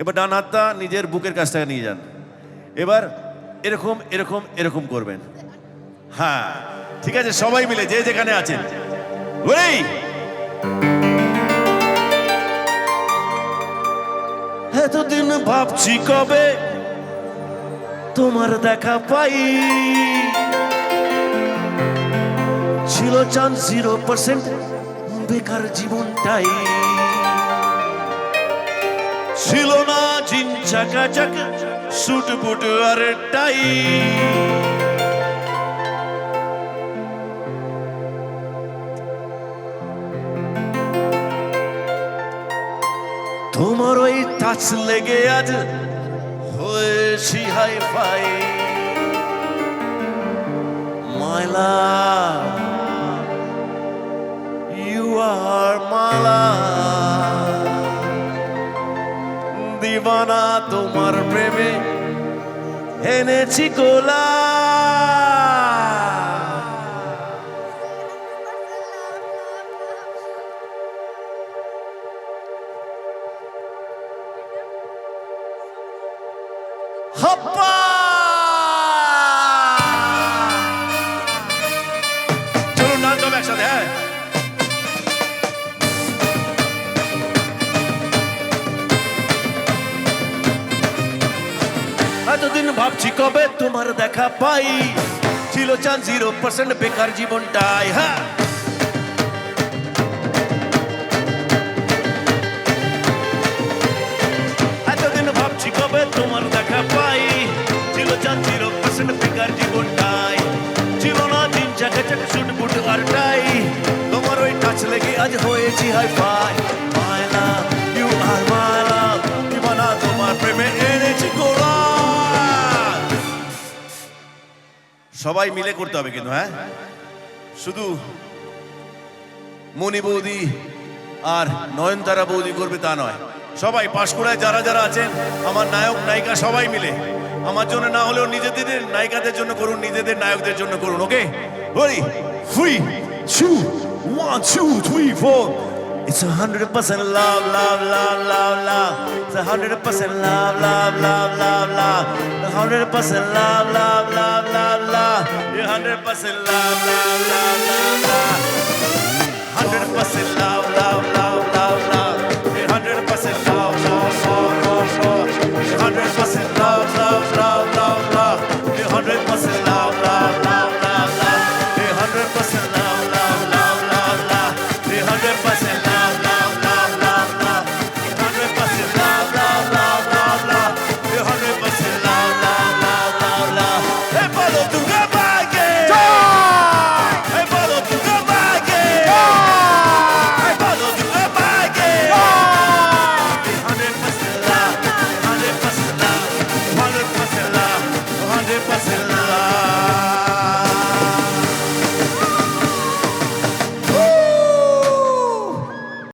এবার ডান হাতটা নিজের বুকের কাছটাকে নিয়ে যান। এবার এরকম এরকম এরকম করবেন। হ্যাঁ, ঠিক আছে, সবাই মিলে যে যেখানে আছেন। ওই এতদিন ভাবছি কবে তোমার দেখা পাই, ছিল চান্স 0%, বেকার জীবনটাই ছিল না জিন চাকা চাকা সুট বুট আর টাই। তোমার ওই টাচ লেগে আজ হয়েছি high five. My love, you are my love. দিবানা তোমার প্রেমে এনেছি গোলা। হপ্পা চলুন নাচ হবে একসাথে। হ্যাঁ, এতদিন ভাবছি কবে তোমার দেখা পাই, ছিল চান্স 0%, বেকার জীবনটাই। হ্যাঁ, এতদিন ভাবছি কবে তোমার দেখা পাই, ছিল চান্স 0%, বেকার জীবনটাই ছিল না দিন চাকা চাকা শুট বুট আর টাই। তোমার ওই টাচ লেগে আজ হয়েছি high fi. My love, you are my love, দিবানা তোমার প্রেমে এনেছি গোলা। সবাই মিলে করতে হবে কিন্তু। হ্যাঁ, শুধু মণি বৌদি আর নয়নতারা বৌদি করবে তা নয়, সবাই পাঁশকুড়ায় যারা যারা আছেন আমার নায়ক নায়িকা সবাই মিলে আমার জন্য না হলেও নিজেদের নায়িকাদের জন্য করুন, নিজেদের নায়কদের জন্য করুন। ওকে, ওই 3 2 1 2 3 4 It's 100% love, love, love, love, love. It's 100% love, love, love, love, love. 100% love, love, love, love, love. 100% love, love, love, love, love. 100% love.